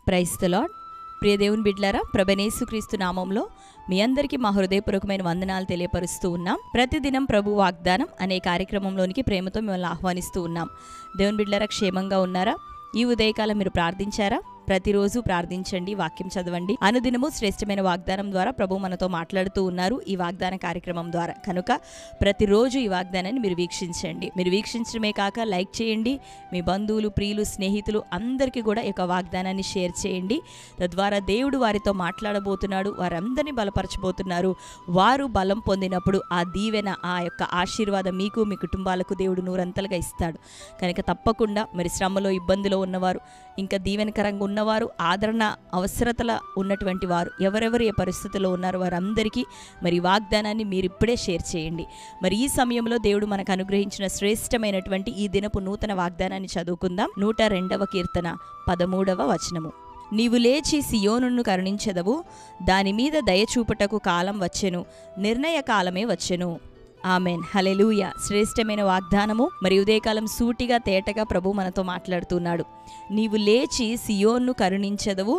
Praise the lord. ప్రియ దేవుని బిడ్డలారా, ప్రభువైన యేసుక్రీస్తు నామంలో మీ అందరికీ మా హృదయపూర్వకమైన వందనాలు తెలియపరుస్తూ ఉన్నాం. ప్రతిదినం ప్రభు వాగ్దానం అనే కార్యక్రమంలోనికి ప్రేమతో మిమ్మల్ని ఆహ్వానిస్తూ ఉన్నాం. దేవుని బిడ్డలారా, క్షేమంగా ఉన్నారా? ఈ ఉదయకాలం మీరు ప్రార్థించారా? ప్రతిరోజు ప్రార్థించండి, వాక్యం చదవండి. అనుదినము శ్రేష్టమైన వాగ్దానం ద్వారా ప్రభు మనతో మాట్లాడుతూ ఉన్నారు ఈ వాగ్దాన కార్యక్రమం ద్వారా. కనుక ప్రతిరోజు ఈ వాగ్దానాన్ని మీరు వీక్షించండి. మీరు వీక్షించడమే కాక లైక్ చేయండి. మీ బంధువులు, ప్రియులు, స్నేహితులు అందరికీ కూడా ఈ యొక్క వాగ్దానాన్ని షేర్ చేయండి. తద్వారా దేవుడు వారితో మాట్లాడబోతున్నాడు, వారందరినీ బలపరచబోతున్నారు. వారు బలం పొందినప్పుడు ఆ దీవెన, ఆ యొక్క ఆశీర్వాదం మీకు, మీ కుటుంబాలకు దేవుడు నూరంతలుగా ఇస్తాడు. కనుక తప్పకుండా మరి శ్రమలో, ఇబ్బందిలో ఉన్నవారు, ఇంకా దీవెనకరంగా ఉన్నవారు, ఆదరణ అవసరతల ఉన్నటువంటి వారు, ఎవరెవరు ఏ పరిస్థితుల్లో ఉన్నారో వారందరికీ మరి వాగ్దానాన్ని మీరు ఇప్పుడే షేర్ చేయండి. మరి ఈ సమయంలో దేవుడు మనకు అనుగ్రహించిన శ్రేష్టమైనటువంటి ఈ దినపు నూతన వాగ్దానాన్ని చదువుకుందాం. 102వ కీర్తన 13వ వచనము. నీవు లేచి సియోనును కరుణించెదవు, దాని మీద దయచూపుటకు కాలం వచ్చెను, నిర్ణయ కాలమే వచ్చెను. ఆమెన్, హల్లెలూయా. శ్రేష్టమైన వాగ్దానము. మరి ఉదయకాలం సూటిగా తేటగా ప్రభు మనతో మాట్లాడుతున్నాడు. నీవు లేచి సియోన్ను కరుణించెదవు,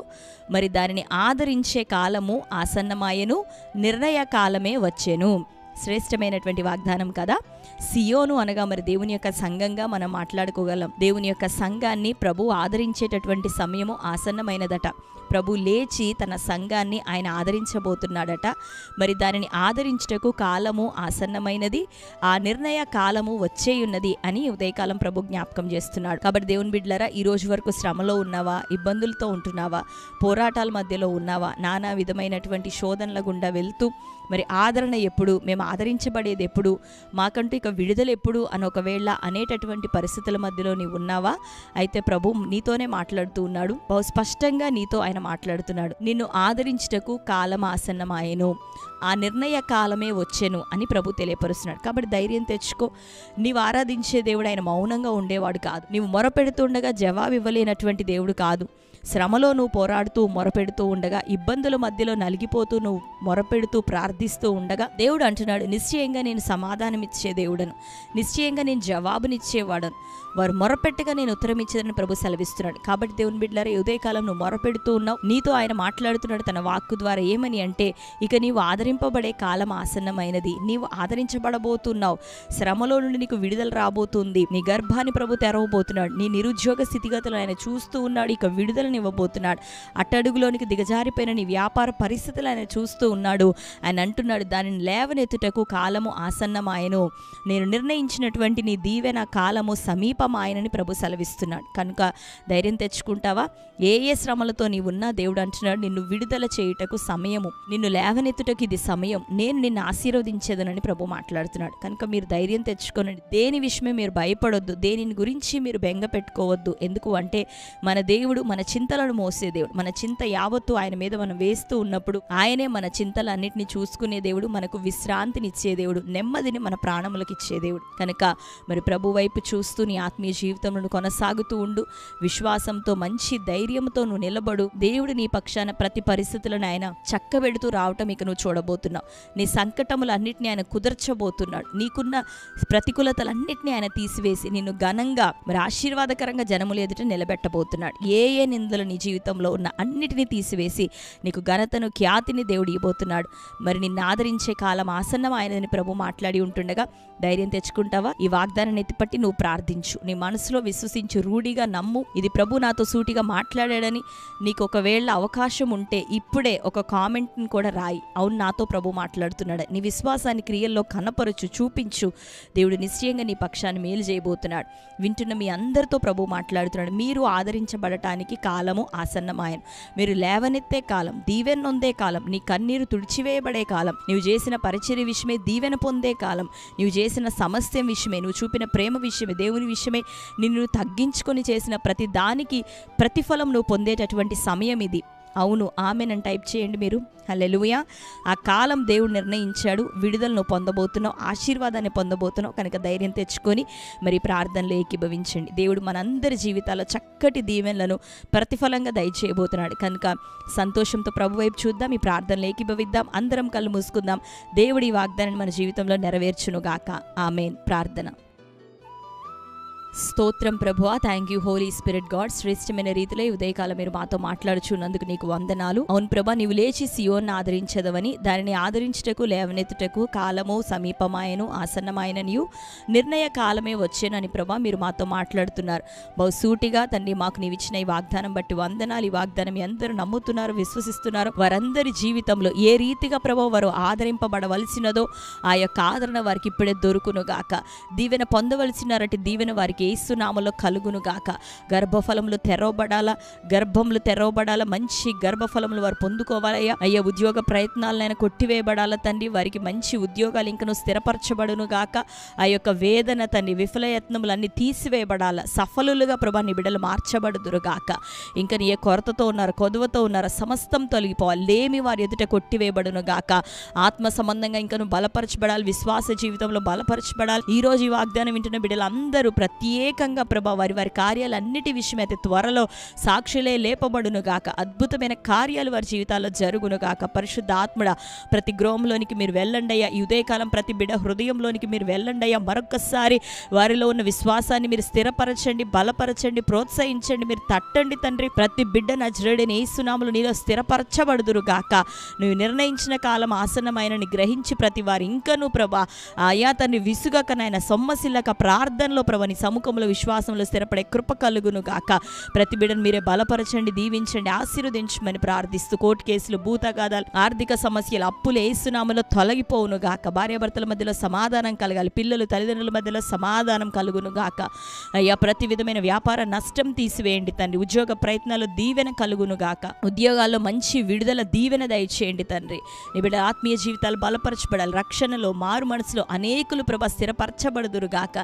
మరి దానిని ఆదరించే కాలము ఆసన్నమాయెను, నిర్ణయ కాలమే వచ్చెను. శ్రేష్టమైనటువంటి వాగ్దానం కదా. సియోను అనగా మరి దేవుని యొక్క సంఘంగా మనం మాట్లాడుకోగలం. దేవుని యొక్క సంఘాన్ని ప్రభు ఆదరించేటటువంటి సమయము ఆసన్నమైనదట. ప్రభు లేచి తన సంఘాన్ని ఆయన ఆదరించబోతున్నాడట. మరి దానిని ఆదరించుటకు కాలము ఆసన్నమైనది, ఆ నిర్ణయ కాలము వచ్చేయున్నది అని ఉదయకాలం ప్రభు జ్ఞాపకం చేస్తున్నాడు. కాబట్టి దేవుని బిడ్డలారా, ఈ రోజు వరకు శ్రమలో ఉన్నావా, ఇబ్బందులతో ఉంటున్నావా, పోరాటాల మధ్యలో ఉన్నావా, నానా విధమైనటువంటి శోధనల గుండా వెళ్తూ మరి ఆదరణ ఎప్పుడు, మేము ఆదరించబడేది ఎప్పుడు, మాకంటూ ఇక విడుదల ఎప్పుడు అని ఒకవేళ అనేటటువంటి పరిస్థితుల మధ్యలో నీవు ఉన్నావా? అయితే ప్రభు నీతోనే మాట్లాడుతూ ఉన్నాడు. బహు స్పష్టంగా నీతో ఆయన మాట్లాడుతున్నాడు. నిన్ను ఆదరించుటకు కాలం ఆసన్నమాయెను, ఆ నిర్ణయ కాలమే వచ్చెను అని ప్రభు తెలియపరుస్తున్నాడు. కాబట్టి ధైర్యం తెచ్చుకో. నీవు ఆరాధించే దేవుడు ఆయన మౌనంగా ఉండేవాడు కాదు. నీవు మొరపెడుతుండగా జవాబు ఇవ్వలేనటువంటి దేవుడు కాదు. శ్రమలో నువ్వు పోరాడుతూ మొరపెడుతూ ఉండగా, ఇబ్బందుల మధ్యలో నలిగిపోతూ నువ్వు మొరపెడుతూ ప్రార్థిస్తూ ఉండగా దేవుడు అంటున్నాడు, నిశ్చయంగా నేను సమాధానం ఇచ్చే దేవుడను, నిశ్చయంగా నేను జవాబునిచ్చేవాడను, వారు మొరపెట్టగా నేను ఉత్తరం ఇచ్చేదని ప్రభు సెలవిస్తున్నాడు. కాబట్టి దేవుని బిడ్డలారా, ఉదయకాలం నువ్వు మొరపెడుతూ ఉన్నావు. నీతో ఆయన మాట్లాడుతున్నాడు తన వాక్కు ద్వారా. ఏమని అంటే, ఇక నీవు ఆదరింపబడే కాలం ఆసన్నమైనది, నీవు ఆదరించబడబోతున్నావు. శ్రమలో నుండి నీకు విడుదల రాబోతుంది. నీ గర్భాన్ని ప్రభు తెరవబోతున్నాడు. నీ నిరుద్యోగ స్థితిగతులు ఆయన చూస్తూ ఉన్నాడు. ఇక విడుదలని ఇవ్వబోతున్నాడు. అట్టడుగులోనికి దిగజారిపోయిన నీ వ్యాపార పరిస్థితులు ఆయన చూస్తూ ఉన్నాడు. ఆయన అంటున్నాడు, దానిని లేవనెత్తుటకు కాలము ఆసన్నమాయెను, నేను నిర్ణయించినటువంటి నీ దీవెన కాలము సమీపమాయనని ప్రభు సెలవిస్తున్నాడు. కనుక ధైర్యం తెచ్చుకుంటావా? ఏ ఏ శ్రమలతో నీవున్నా దేవుడు అంటున్నాడు, నిన్ను విడుదల చేయుటకు సమయము, నిన్ను లేవనెత్తుటకు ఇది సమయం, నేను నిన్ను ఆశీర్వదించేదనని ప్రభు మాట్లాడుతున్నాడు. కనుక మీరు ధైర్యం తెచ్చుకోనండి. దేని విషయమే మీరు భయపడొద్దు, దేనిని గురించి మీరు బెంగ పెట్టుకోవద్దు. ఎందుకు అంటే మన దేవుడు మన చింతలను మోసే దేవుడు. మన చింత యావత్తు ఆయన మీద మనం వేస్తూ ఉన్నప్పుడు ఆయనే మన చింతలన్నిటిని చూసుకునే దేవుడు, మనకు విశ్రాంతినిచ్చే దేవుడు, నెమ్మదిని మన ప్రాణములకు ఇచ్చే దేవుడు. కనుక మరి ప్రభు వైపు చూస్తూ నీ ఆత్మీయ జీవితంలో కొనసాగుతూ ఉండు. విశ్వాసంతో, మంచి ధైర్యంతో నువ్వు నిలబడు. దేవుడు నీ పక్షాన ప్రతి పరిస్థితులను ఆయన చక్కబెడుతూ రావటం ఇక నువ్వు చూడబోతున్నావు. నీ సంకటములన్నిటిని ఆయన కుదర్చబోతున్నాడు. నీకున్న ప్రతికూలతలన్నిటిని ఆయన తీసివేసి నిన్ను ఘనంగా మరి ఆశీర్వాదకరంగా జనములు ఎదుట నిలబెట్టబోతున్నాడు. ఏ ఏ నిందలు నీ జీవితంలో ఉన్న అన్నిటినీ తీసివేసి నీకు ఘనతను, ఖ్యాతిని దేవుడు ఇవ్వబోతున్నాడు. మరి నిన్ను ఆదరించే కాలం ఆసన్నం ఆయనని ప్రభు మాట్లాడి ఉంటుండగా ధైర్యం తెచ్చుకుంటావా? ఈ వాగ్దానాన్ని ఎత్తిపట్టి నువ్వు ప్రార్థించు. నీ మనసులో విశ్వసించు, రూఢిగా నమ్ము. ఇది ప్రభు నాతో సూటిగా మాట్లాడాడని నీకు ఒకవేళ అవకాశం ఉంటే ఇప్పుడే ఒక కామెంట్ని కూడా రాయి, అవును నాతో ప్రభు మాట్లాడుతున్నాడు. నీ విశ్వాసాన్ని క్రియల్లో కనపరచు, చూపించు. దేవుడు నిశ్చయంగా నీ పక్షాన్ని మేలు చేయబోతున్నాడు. వింటున్న మీ అందరితో ప్రభు మాట్లాడుతున్నాడు. మీరు ఆదరించబడటానికి కాలము ఆసన్నమాయను, మీరు లేవనెత్తే కాలం, దీవెన నొందే కాలం, నీ కన్నీరు తుడిచివేయబడే కాలం, నీవు చేసిన పరిచర్య విషయమే దీవెన పొందే కాలం, నీవు చేసిన సమస్య విషయమే, నువ్వు చూపిన ప్రేమ విషయమే, దేవుని విషయమే నిన్ను తగ్గించుకొని చేసిన ప్రతి దానికి ప్రతిఫలం నువ్వు పొందేటటువంటి సమయం ఇది. అవును, ఆమెన్ టైప్ చేయండి మీరు. హల్లెలూయా. ఆ కాలం దేవుడు నిర్ణయించాడు. విడుదలను పొందబోతున్నావు, ఆశీర్వాదాన్ని పొందబోతున్నావు. కనుక ధైర్యం తెచ్చుకొని మరి ప్రార్థనలో ఏకీభవించండి. దేవుడు మనందరి జీవితాల్లో చక్కటి దీవెనలను ప్రతిఫలంగా దయచేయబోతున్నాడు. కనుక సంతోషంతో ప్రభు వైపు చూద్దాం, ఈ ప్రార్థనలో ఏకీభవిద్దాం. అందరం కళ్ళు మూసుకుందాం. దేవుడి వాగ్దానాన్ని మన జీవితంలో నెరవేర్చునుగాక. ఆమెన్. ప్రార్థన. స్తోత్రం ప్రభువా, thank you holy spirit God. శ్రేష్టమైన రీతిలో ఈ ఉదయకాలం మీరు మాతో మాట్లాడుచున్నందుకు నీకు వందనాలు. అవును ప్రభా, నీవు లేచి సియోన్ని ఆదరించదవని, దానిని ఆదరించుటకు లేవనెత్తుటకు కాలము సమీపమాయను ఆసన్నమాయననియు నిర్ణయ కాలమే వచ్చేనని ప్రభా మీరు మాతో మాట్లాడుతున్నారు. బహుసూటిగా తండ్రి మాకు నీవిచ్చిన ఈ వాగ్దానం బట్టి వందనాలు. ఈ వాగ్దానం ఎందరూ నమ్ముతున్నారు, విశ్వసిస్తున్నారు, వారందరి జీవితంలో ఏ రీతిగా ప్రభా వారు ఆదరింపబడవలసినదో ఆ యొక్క ఆదరణ వారికి ఇప్పుడే దొరుకునుగాక. దీవెన పొందవలసినారంటే దీవెన వారికి యేసు నామములో కలుగును గాక. గర్భఫలములు తెరవబడాల, మంచి గర్భఫలములు వారు పొందుకోవాలయ్యా. అయ్యా, ఉద్యోగ ప్రయత్నాలనైనా కొట్టివేయబడాల తండ్రి, వారికి మంచి ఉద్యోగాలు ఇంకను స్థిరపరచబడును గాక. ఆ యొక్క వేదన తండ్రి, విఫలయత్నములన్నీ తీసివేయబడాల, సఫలులుగా ప్రభా నీ బిడ్డలు మార్చబడుదురు గాక. ఇంకా ఏ కొరతతో ఉన్నారు, కొదువతో ఉన్నారు, సమస్తం తొలగిపోవాలి, లేమి వారి ఎదుట కొట్టివేయబడును గాక. ఆత్మ సంబంధంగా ఇంకను బలపరచబడాలి, విశ్వాస జీవితంలో బలపరచబడాలి. ఈ రోజు ఈ వాగ్దానం వింటున్న బిడ్డలందరూ ప్రత్యేకంగా ప్రభా వారి కార్యాలన్నిటి విషయమైతే త్వరలో సాక్షులే లేపబడును గాక. అద్భుతమైన కార్యాలు వారి జీవితాల్లో జరుగును గాక. పరిశుద్ధ ఆత్మడ ప్రతి గృహంలోనికి మీరు వెళ్ళండి అయ్యా. ఈ ఉదయకాలం ప్రతి బిడ్డ హృదయంలోనికి మీరు వెళ్ళండి అయ్యా. మరొకసారి వారిలో ఉన్న విశ్వాసాన్ని మీరు స్థిరపరచండి, బలపరచండి, ప్రోత్సహించండి, మీరు తట్టండి తండ్రి. ప్రతి బిడ్డ నజరేయుడైన యేసు నామములో నీలో స్థిరపరచబడుదురు గాక. నువ్వు నిర్ణయించిన కాలం ఆసన్నమైనని గ్రహించి ప్రతి వారు ఇంకనూ ప్రభా ఆయా తండ్రి విసుగక నాయన సొమ్మసిల్లక ప్రార్థనలో ప్రభా నీ సముఖంలో విశ్వాసంలో స్థిరపడే కృప కలుగును గాక. ప్రతి బిడ్డను మీరే బలపరచండి, దీవించండి, ఆశీర్వదించమని ప్రార్థిస్తూ కోర్టు కేసులు, భూతగాదాలు, ఆర్థిక సమస్యలు, అప్పులు యేసు నామములో తొలగిపోవును గాక. భార్యాభర్తల మధ్యలో సమాధానం కలగాలి, పిల్లలు తల్లిదండ్రుల మధ్యలో సమాధానం కలుగును గాక. అయ్యా, ప్రతి విధమైన వ్యాపార నష్టం తీసివేయండి తండ్రి. ఉద్యోగ ప్రయత్నాలు దీవెన కలుగును గాక. ఉద్యోగాల్లో మంచి విడుదల దీవెన దయచేయండి తండ్రి. నీ బిడ్డ ఆత్మీయ జీవితాలు బలపరచబడాలి. రక్షణలో మారు మనసులో అనేకులు ప్రభా స్థిరపరచబడుదురు గాక.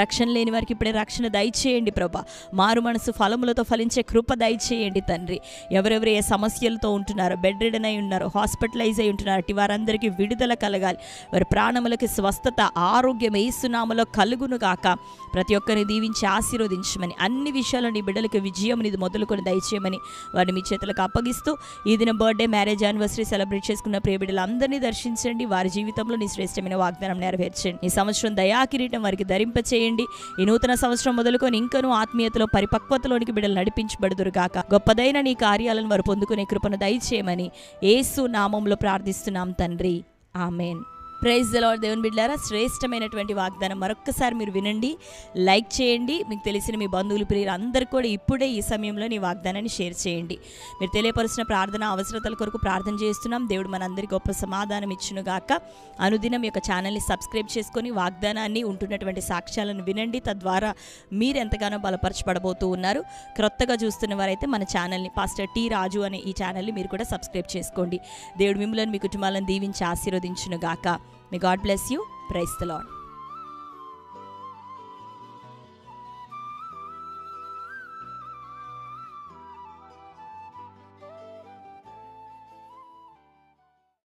రక్షణ లేని వారికి ఇప్పుడే రక్షణ దయచేయండి ప్రభా. మారు మనసు ఫలములతో ఫలించే కృప దయచేయండి తండ్రి. ఎవరెవరు ఏ సమస్యలతో ఉంటున్నారో, బెడ్ రిడన్ అయి ఉన్నారో, హాస్పిటలైజ్ అయి ఉంటున్నారు, అటు వారందరికీ విడుదల కలగాలి. వారి ప్రాణములకి స్వస్థత, ఆరోగ్యం యేసు నామములో కలుగును గాక. ప్రతి ఒక్కరిని దీవించి ఆశీర్వదించమని, అన్ని విషయాల్లో నీ బిడ్డలకు విజయం ఇది మొదలుకొని దయచేయమని వారిని మీ చేతులకు అప్పగిస్తూ ఈ దిన బర్త్డే, మ్యారేజ్ యానివర్సరీ సెలబ్రేట్ చేసుకున్న ప్రియ బిడ్డలందరినీ దర్శించండి. వారి జీవితంలో నీ శ్రేష్టమైన వాగ్దానం నెరవేర్చండి. ఈ సంవత్సరం దయాకిరీటం వారికి ధరింపచేయండి. ఈ నూతన సంవత్సరం మొదలుకొని ఇంకనూ ఆత్మీయతలో పరిపక్వతలోనికి బిడ్డలు నడిపించబడుదురు గాక. గొప్పదైన నీ కార్యాలను వారు పొందుకునే కృపను దయచేయమని యేసు నామములో ప్రార్థిస్తున్నాం తండ్రి, ఆమేన్. Praise the lord. దేవుని బిడ్డలారా, శ్రేష్టమైనటువంటి వాగ్దానం మరొక్కసారి మీరు వినండి, లైక్ చేయండి. మీకు తెలిసిన మీ బంధువులు, ప్రియులు అందరూ కూడా ఇప్పుడే ఈ సమయంలో నీ వాగ్దానాన్ని షేర్ చేయండి. మీరు తెలియపరిచిన ప్రార్థన అవసరతల కొరకు ప్రార్థన చేస్తున్నాం. దేవుడు మనందరికీ గొప్ప సమాధానం ఇచ్చును గాక. అనుదినం యొక్క ఛానల్ని సబ్స్క్రైబ్ చేసుకొని వాగ్దానాన్ని, ఉంటున్నటువంటి సాక్ష్యాలను వినండి. తద్వారా మీరు ఎంతగానో బలపరచబడబోతూ ఉన్నారు. క్రొత్తగా చూస్తున్న వారైతే మన ఛానల్ని, పాస్టర్ టి రాజు అనే ఈ ఛానల్ని మీరు కూడా సబ్స్క్రైబ్ చేసుకోండి. దేవుడు మిమ్మల్ని, మీ కుటుంబాలను దీవించి ఆశీర్వదించును గాక. May God bless you. Praise the Lord.